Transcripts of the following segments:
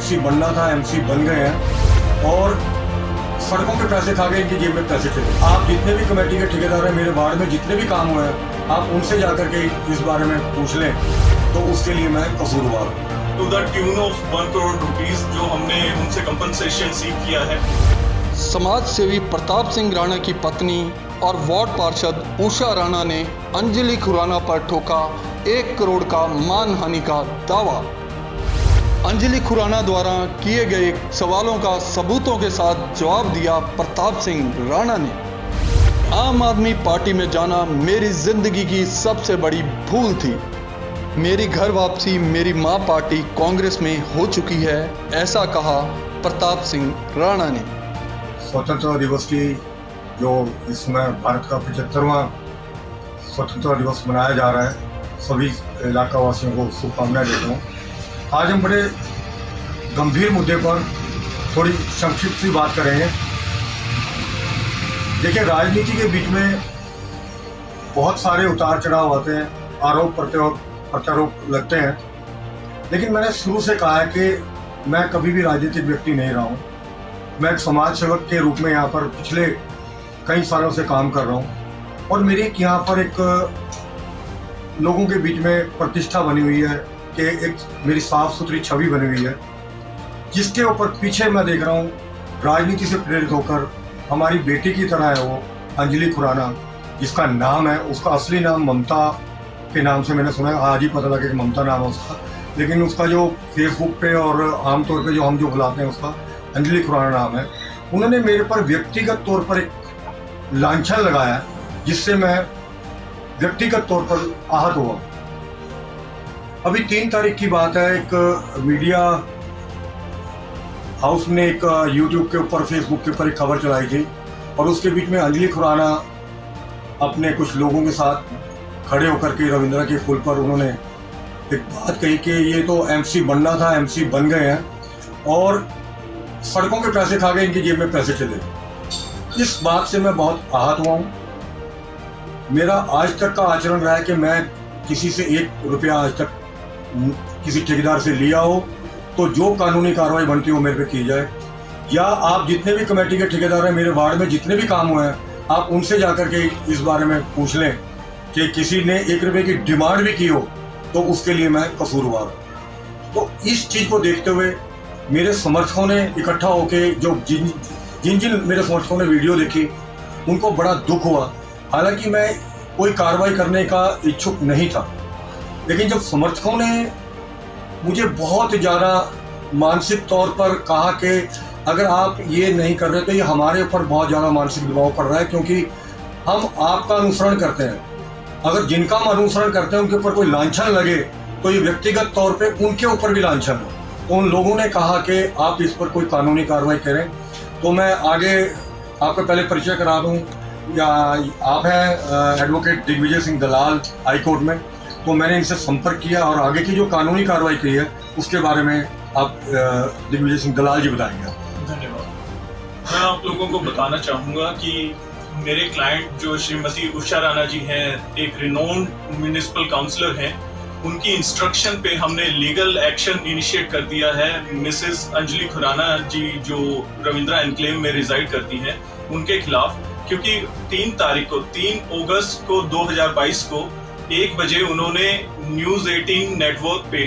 MC बनना था MC बन गए हैं और सड़कों के पैसे खा गए, इनकी जेब में पैसे चले। आप जितने भी कमेटी के ठेकेदार हैं, मेरे वार्ड में जितने भी काम हुए हैं, आप उनसे जाकर के इस बारे में पूछ लें, तो उसके लिए मैं कसूरवार हूँ। To the tune of 1 crore rupees जो हमने उनसे कंपनसेशन सीख किया है। समाज सेवी प्रताप सिंह राणा की पत्नी और वार्ड पार्षद उषा राणा ने अंजलि खुराना पर ठोका 1 करोड़ का मानहानि का दावा। अंजलि खुराना द्वारा किए गए सवालों का सबूतों के साथ जवाब दिया प्रताप सिंह राणा ने। आम आदमी पार्टी में जाना मेरी जिंदगी की सबसे बड़ी भूल थी। मेरी घर वापसी मेरी मां पार्टी कांग्रेस में हो चुकी है, ऐसा कहा प्रताप सिंह राणा ने। स्वतंत्रता दिवस की जो इसमें भारत का 75वां स्वतंत्रता दिवस मनाया जा रहा है, सभी इलाका वासियों को शुभकामनाएं देता हूँ। आज हम बड़े गंभीर मुद्दे पर थोड़ी संक्षिप्त सी बात करेंगे। देखिए, राजनीति के बीच में बहुत सारे उतार चढ़ाव आते हैं, आरोप प्रत्यारोप लगते हैं, लेकिन मैंने शुरू से कहा है कि मैं कभी भी राजनीतिक व्यक्ति नहीं रहा हूँ। मैं एक समाज सेवक के रूप में यहाँ पर पिछले कई सालों से काम कर रहा हूँ और मेरी यहाँ पर एक लोगों के बीच में प्रतिष्ठा बनी हुई है कि एक मेरी साफ सुथरी छवि बनी हुई है, जिसके ऊपर पीछे मैं देख रहा हूँ राजनीति से प्रेरित होकर हमारी बेटी की तरह है वो अंजलि खुराना, जिसका नाम है, उसका असली नाम ममता के नाम से मैंने सुना है, आज ही पता लगा कि ममता नाम है उसका, लेकिन उसका जो फेसबुक पे और आमतौर पे जो हम जो बुलाते हैं उसका अंजलि खुराना नाम है। उन्होंने मेरे पर व्यक्तिगत तौर पर एक लांछन लगाया, जिससे मैं व्यक्तिगत तौर पर आहत हुआ। अभी 3 तारीख की बात है, एक मीडिया हाउस ने एक यूट्यूब के ऊपर फेसबुक के ऊपर एक खबर चलाई थी और उसके बीच में अंजलि खुराना अपने कुछ लोगों के साथ खड़े होकर के रविंद्रा के पुल पर उन्होंने एक बात कही कि ये तो एमसी बनना था एमसी बन गए हैं और सड़कों के पैसे खा गए, इनकी जेब में पैसे चले। इस बात से मैं बहुत आहत हुआ हूँ। मेरा आज तक का आचरण रहा है कि मैं किसी से 1 रुपया आज तक किसी ठेकेदार से लिया हो तो जो कानूनी कार्रवाई बनती हो मेरे पे की जाए, या आप जितने भी कमेटी के ठेकेदार हैं, मेरे वार्ड में जितने भी काम हुए हैं, आप उनसे जाकर के इस बारे में पूछ लें कि किसी ने 1 रुपये की डिमांड भी की हो तो उसके लिए मैं कसूरवार हूँ। तो इस चीज़ को देखते हुए मेरे समर्थकों ने इकट्ठा होकर जो जिन मेरे समर्थकों ने वीडियो देखी उनको बड़ा दुख हुआ। हालांकि मैं कोई कार्रवाई करने का इच्छुक नहीं था, लेकिन जब समर्थकों ने मुझे बहुत ज़्यादा मानसिक तौर पर कहा कि अगर आप ये नहीं कर रहे तो ये हमारे ऊपर बहुत ज़्यादा मानसिक दबाव पड़ रहा है, क्योंकि हम आपका अनुसरण करते हैं। अगर जिनका हम अनुसरण करते हैं उनके ऊपर कोई लांछन लगे तो ये व्यक्तिगत तौर पे उनके ऊपर भी लांछन हो। तो उन लोगों ने कहा कि आप इस पर कोई कानूनी कार्रवाई करें। तो मैं आगे आपका पहले परिचय करा दूँ, या आप हैं advocate Digvijay Singh Dalal high court में, तो मैंने इनसे संपर्क किया और आगे की जो कानूनी कार्रवाई की है उसके बारे में आप दिग्विजय सिंह दलाल जी बताएंगे। धन्यवाद। मैं आप लोगों को बताना चाहूँगा कि मेरे क्लाइंट जो श्रीमती उषा राणा जी हैं, एक रिनोन्ड म्युनिसिपल काउंसलर हैं, उनकी इंस्ट्रक्शन पे हमने लीगल एक्शन इनिशिएट कर दिया है। मिसेस अंजलि खुराना जी जो रविंद्रा एनक्लेव में रिजाइड करती हैं, उनके खिलाफ, क्योंकि 3 अगस्त को 2022 को 1 बजे उन्होंने न्यूज़ 18 नेटवर्क पे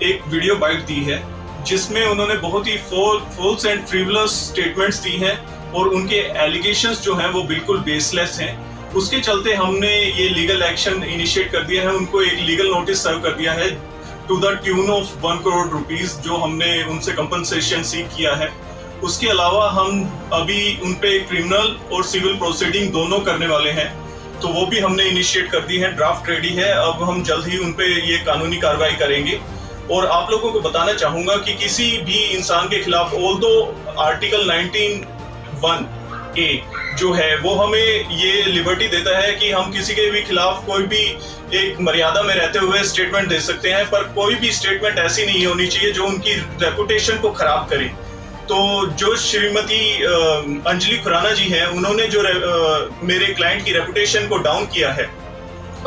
एक वीडियो बाइट दी है जिसमें उन्होंने बहुत ही फॉल्स एंड फ्रिवलस स्टेटमेंट्स दी हैं और उनके एलिगेशंस जो हैं वो बिल्कुल बेसलेस हैं। उसके चलते हमने ये लीगल एक्शन इनिशिएट कर दिया है, उनको एक लीगल नोटिस सर्व कर दिया है to the tune of 1 crore rupees जो हमने उनसे कंपनसेशन सीख किया है। उसके अलावा हम अभी उन पे क्रिमिनल और सिविल प्रोसीडिंग दोनों करने वाले हैं, तो वो भी हमने इनिशिएट कर दी है, ड्राफ्ट रेडी है। अब हम जल्द ही उन पे ये कानूनी कार्रवाई करेंगे। और आप लोगों को बताना चाहूँगा कि किसी भी इंसान के खिलाफ ऑल्दो आर्टिकल 19(1)A जो है वो हमें ये लिबर्टी देता है कि हम किसी के भी खिलाफ कोई भी एक मर्यादा में रहते हुए स्टेटमेंट दे सकते हैं, पर कोई भी स्टेटमेंट ऐसी नहीं होनी चाहिए जो उनकी रेपुटेशन को खराब करे। तो जो श्रीमती अंजलि खुराना जी हैं, उन्होंने जो मेरे क्लाइंट की रेपुटेशन को डाउन किया है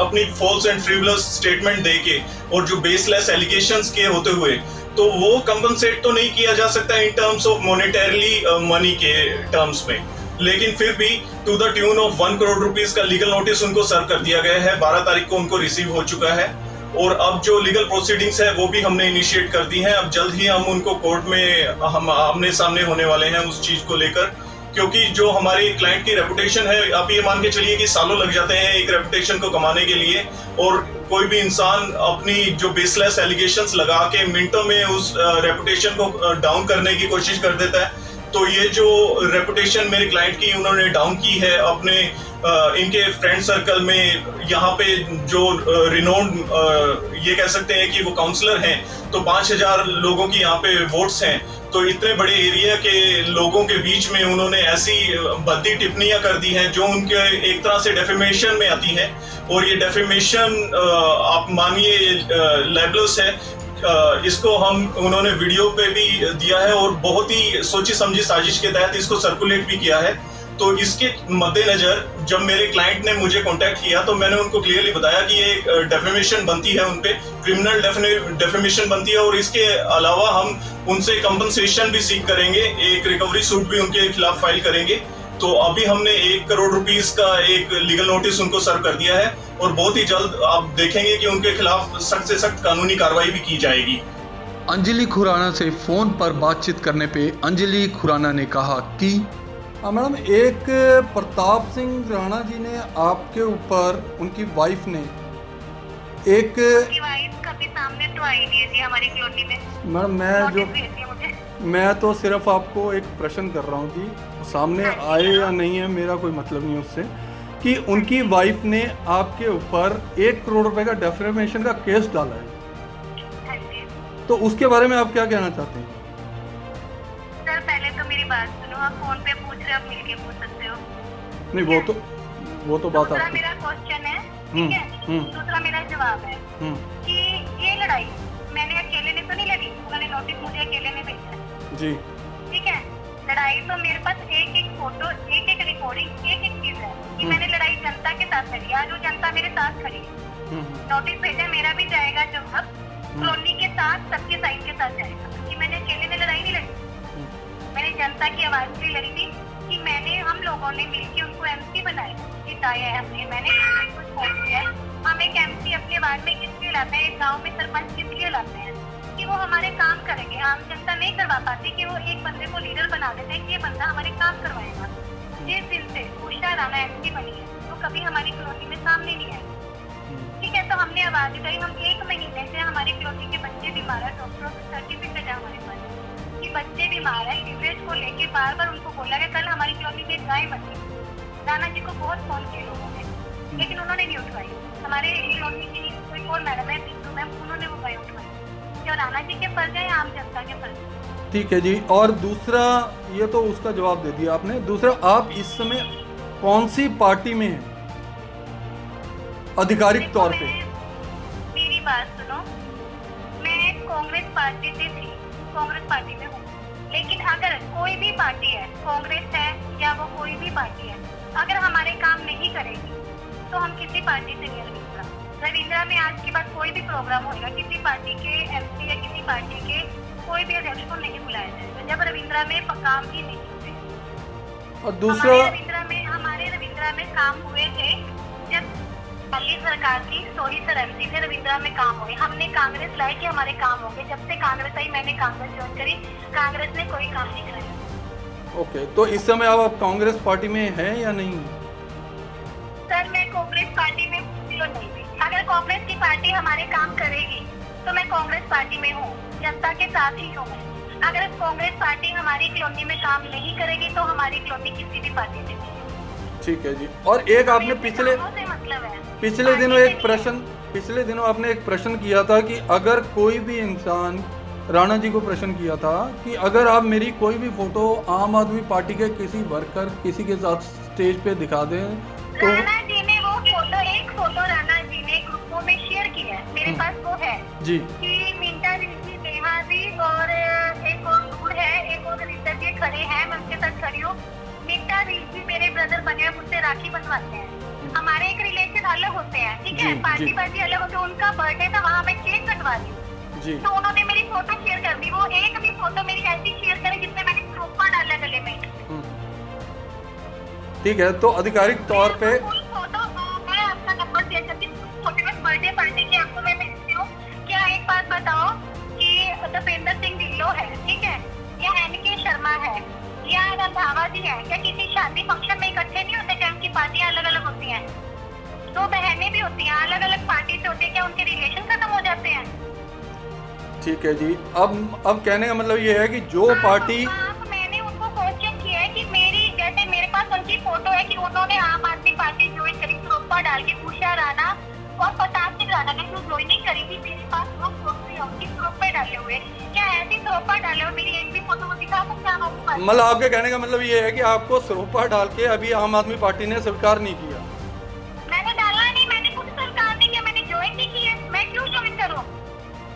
अपनी फॉल्स एंड फ्रिवलस स्टेटमेंट देके और जो बेसलेस एलिगेशंस के होते हुए, तो वो कंपनसेट तो नहीं किया जा सकता in terms of monetarily money के टर्म्स में, लेकिन फिर भी to the tune of 1 crore rupees का लीगल नोटिस उनको सर्व कर दिया गया है। 12 तारीख को उनको रिसीव हो चुका है और अब जो लीगल प्रोसीडिंग्स है वो भी हमने इनिशिएट कर दी हैं। अब जल्द ही हम उनको कोर्ट में हम आमने सामने होने वाले हैं उस चीज को लेकर, क्योंकि जो हमारे क्लाइंट की रेपुटेशन है, आप ये मान के चलिए कि सालों लग जाते हैं एक रेपुटेशन को कमाने के लिए, और कोई भी इंसान अपनी जो बेसलेस एलिगेशंस लगा के मिनटों में उस रेपुटेशन को डाउन करने की कोशिश कर देता है। तो ये जो रेपुटेशन मेरे क्लाइंट की उन्होंने डाउन की है अपने इनके फ्रेंड सर्कल में, यहाँ पे जो रिनोन्ड ये कह सकते हैं कि वो काउंसलर हैं, तो 5000 लोगों की यहाँ पे वोट्स हैं, तो इतने बड़े एरिया के लोगों के बीच में उन्होंने ऐसी भद्दी टिप्पणियां कर दी हैं जो उनके एक तरह से डेफेमेशन में आती हैं, और ये डेफेमेशन आप मानिए लेबल्स है। इसको उन्होंने वीडियो पे भी दिया है और बहुत ही सोची समझी साजिश के तहत इसको सर्कुलेट भी किया है। तो इसके मद्देनजर जब मेरे क्लाइंट ने मुझे कांटेक्ट किया तो मैंने उनको क्लियरली बताया कि ये डेफेमेशन बनती है, उनपे क्रिमिनल डेफेमेशन बनती है, और इसके अलावा हम उनसे कंपनसेशन भी सीख करेंगे, एक रिकवरी सूट भी उनके खिलाफ फाइल करेंगे। तो अभी हमने 1 करोड़ रुपीस का एक लीगल नोटिस उनको सर्व कर दिया है और बहुत ही जल्द आप देखेंगे कि उनके खिलाफ सख्त से सख्त कानूनी कार्रवाई भी की जाएगी। अंजलि खुराना से फोन पर बातचीत करने पे अंजलि खुराना ने कहा कि मैडम, एक प्रताप सिंह राणा जी ने आपके ऊपर, उनकी वाइफ ने एक वाइफ कभी सामने तो आई नहीं है जी हमारी कॉलोनी में। मैडम मैं तो सिर्फ आपको एक प्रश्न कर रहा हूँ कि सामने आए या नहीं है मेरा कोई मतलब नहीं है उससे, कि उनकी वाइफ ने आपके ऊपर 1 करोड़ रुपए का डेफेमेशन का केस डाला है, तो उसके बारे में आप क्या कहना चाहते हैं? सर पहले तो मेरी बात सुनो, आप फोन पे पूछ रहे हो, आप मिलके पूछ सकते हो। नहीं वो तो बात दूसरा मेरा क्वेश्चन है, ठीक है, दूसरा मेरा जवाब है कि ये लड़ाई मैंने अकेले ने तो नहीं लड़ी, उन्होंने नोटिस मुझे अकेले ने भेजा है जी, ठीक है। लड़ाई तो मेरे पास एक फोटो, एक रिकॉर्डिंग, एक चीज है कि मैंने लड़ाई जनता के साथ लड़ी, आज वो जनता मेरे साथ खड़ी है। नोटिस भेजा मेरा भी जाएगा जवाब, कॉलोनी के साथ सबके साइन के साथ जाएगा, कि मैंने अकेले में लड़ाई नहीं लड़ी, मैंने जनता की आवाज से लड़ी थी कि मैंने, हम लोगों ने मिलकर उनको एमसी बनाया, जिताया है हमने, मैंने कुछ वोट किया। हम एक एमसी अपने वार्ड में किसलिए लाते हैं, एक गांव में सरपंच किसलिए लाते हैं कि वो हमारे काम करेंगे। आम जनता नहीं करवा पाती कि वो एक बंदे को लीडर बना देते हैं कि ये बंदा हमारे काम करवाएगा। जिस दिन से उषा राणा एमसी बनी है वो कभी हमारी कॉलोनी में सामने नहीं आई, ठीक है। तो हमने आवाज उठाई, हम 1 महीने से हमारी कॉलोनी के बच्चे बीमार है, डॉक्टरों का सर्टिफिकेट है हमारे पास कि बच्चे बीमार है, सीवरेज को लेके बार बार उनको बोला गया। कल हमारी कॉलोनी में गाय मरी, राणा जी को बहुत फोन किए लोगों ने, लेकिन उन्होंने नहीं उठवाई। हमारे कॉलोनी की कोई और मैडम है बिंदु मैम, उन्होंने वो गाय उठवाई। जो राणा जी के फर्ज है, आम जनता के फर्ज है। ठीक है जी। और दूसरा, ये तो उसका जवाब दे दिया आपने, दूसरा आप इस समय कौन सी पार्टी में हैं आधिकारिक तौर पे? मेरी बात सुनो, मैं कांग्रेस पार्टी से थी, कांग्रेस पार्टी में हूँ, लेकिन अगर कोई भी पार्टी है, कांग्रेस है या वो कोई भी पार्टी है, अगर हमारे काम नहीं करेगी तो हम किसी पार्टी से नहीं लड़ेंगे। रविंद्रा में आज के बाद कोई भी प्रोग्राम होगा, किसी पार्टी के एमसी या किसी पार्टी के कोई भी अध्यक्ष को नहीं बुलाया जाएगा जब रविंद्रा में काम ही नहीं होते। और दूसरा, हमारे रविंद्रा में काम हुए थे जब पहली सरकार की, सोही सर एमसी थे, रविंद्रा में काम हुए। हमने कांग्रेस लाई कि हमारे काम हो गए, जब से कांग्रेस आई मैंने कांग्रेस ज्वाइन करी, कांग्रेस ने कोई काम नहीं कराया। ओके, तो इस समय आप कांग्रेस पार्टी में हैं या नहीं? सर मैं कांग्रेस पार्टी में नहीं थी। अगर कांग्रेस की पार्टी हमारे काम करेगी तो मैं कांग्रेस पार्टी में हूँ, जनता के साथ ही हूँ मैं। अगर कांग्रेस पार्टी हमारी कॉलोनी में काम नहीं करेगी तो हमारी कॉलोनी किसी भी पार्टी से नहीं है। ठीक है जी। और एक आपने पिछले दिनों आपने एक प्रश्न किया था कि अगर कोई भी इंसान, राणा जी को प्रश्न किया था कि अगर आप मेरी कोई भी फोटो आम आदमी पार्टी के किसी वर्कर किसी के साथ स्टेज पे दिखा दें तो राणा जी ने वो फोटो, एक फोटो राणा जी ने ग्रुपों में शेयर किया है, मेरे पास वो है जी, कि मिंटा जी, नेहा जी और एक और दूर है, एक और रीता जी खड़े हैं, मैं उनके साथ खड़ी हूँ। मिंटा जी मेरे ब्रदर बने हैं, मुझसे राखी बंधवाते हैं, हमारे एक रिलेशन अलग होते हैं, ठीक है, पार्टी बाजी अलग होती है। उनका बर्थडे था, वहाँ मैं केक कटवा दी, जी। तो उन्होंने मेरी फोटो शेयर कर दी, वो एक भी फोटो मेरी ऐसी शेयर करी जिसमें मैंने सरोपा डाला गले में। ठीक है, तो आधिकारिक तौर पे फुल फोटो मैं अपना नंबर शेयर करती हूँ, छोटे बस बर्थडे पार्टी की आपको मैं भेजती हूँ। क्या एक बात बताओ कि दीपेंद्र सिंह ढिल्लो है, ठीक है, या एनके शर्मा है, या रंधावा जी है, क्या किसी शादी फंक्शन में इकट्ठे नहीं होते? क्या उनकी पार्टियां अलग अलग होती हैं? दो बहनें भी होती हैं, अलग अलग पार्टी से होती है, क्या उनके रिलेशन खत्म हो जाते हैं? ठीक है जी, अब कहने का मतलब ये है कि जो पार्टी मैंने उनको क्वेश्चन किया है कि मेरी, जैसे मेरे पास उनकी फोटो है कि उन्होंने आम आदमी पार्टी ज्वाइन करी, सरोपा डाल के, उषा राणा और प्रताप सिंह राणा ने जो ज्वाइनिंग करी थी, मेरे पास वो फोटो है उनकी सरोपे डाले हुए। क्या ऐसी सरोपा डाले हुए मेरी एक भी फोटो दिखा सकते हैं आम आदमी पार्टी? मतलब आपके कहने का मतलब ये है कि आपको सरोपा डाल के अभी आम आदमी पार्टी ने स्वीकार नहीं किया? मैंने डाला नहीं, मैंने खुद सरकार ने किया, मैंने ज्वाइन नहीं किया, मैं क्यों ज्वाइन करूँ?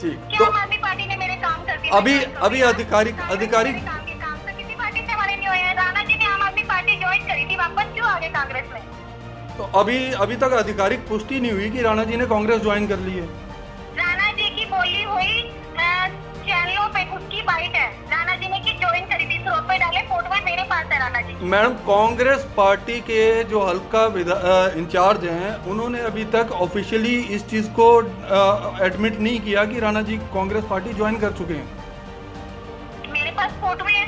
ठीक, क्या तो आम आदमी पार्टी ने मेरे काम कर दिया? अभी आधिकारिक काम तो किसी पार्टी से हमारे नहीं हुए हैं। राणा जी ने आम आदमी पार्टी ज्वाइन करी थी, वापस क्यों आ गए कांग्रेस में? तो अभी तक आधिकारिक पुष्टि नहीं हुई कि राणा जी ने कांग्रेस ज्वाइन कर ली है? राणा जी की बोली हुई चैनलों पे, उसकी बाइट है राणा जी ने की ज्वाइन करी थी, सरोपे डाले, फोटो है मेरे पास है राणा जी। मैडम, कांग्रेस पार्टी के जो हल्का इंचार्ज हैं, उन्होंने अभी तक ऑफिशियली इस चीज को एडमिट नहीं किया कि राणा जी कांग्रेस पार्टी ज्वाइन कर चुके हैं। मेरे पास फोटो है।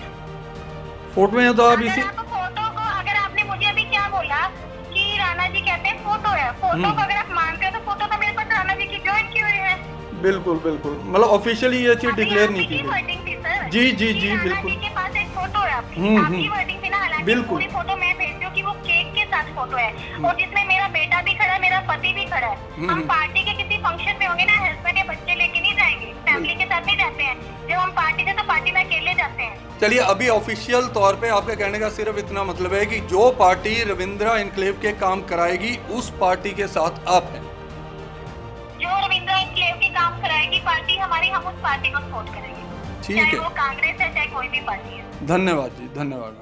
फोटो है तो आप अगर इसी आप फोटो को, अगर आपने मुझे अभी क्या बोला कि राणा जी कहते हैं फोटो है, फोटो को अगर आप मानते हो तो फोटो तो मेरे पास राणा जी की ज्वाइन की हुई है। बिल्कुल बिल्कुल, मतलब ऑफिशियली ये चीज डिक्लेयर नहीं की गई। वर्डिंग थी सर। जी जी जी, राणा बिल्कुल जी के पास एक फोटो है आपकी वर्डिंग थी ना, हालांकि बिल्कुल। पूरी फोटो मैं भेजती हूँ कि वो केक के साथ फोटो है और जिसमें मेरा बेटा भी खड़ा है, मेरा पति भी खड़ा है। हम पार्टी के किसी फंक्शन में होंगे ना, हस्बैंड या बच्चे लेके नहीं जाएंगे, फैमिली के साथ नहीं जाते हैं। जब हम पार्टी से तो पार्टी में अकेले जाते हैं। चलिए, अभी ऑफिशियल तौर पे आपके कहने का सिर्फ इतना मतलब है कि जो पार्टी रविंद्रा एनक्लेव के काम कराएगी उस पार्टी के साथ आप हैं। जो रविंद्रा एनक्लेव के काम कराएगी पार्टी हमारी, हम उस पार्टी को सपोर्ट करेंगे, ठीक चाहे है, वो कांग्रेस है चाहे कोई भी पार्टी है। धन्यवाद जी, धन्यवाद।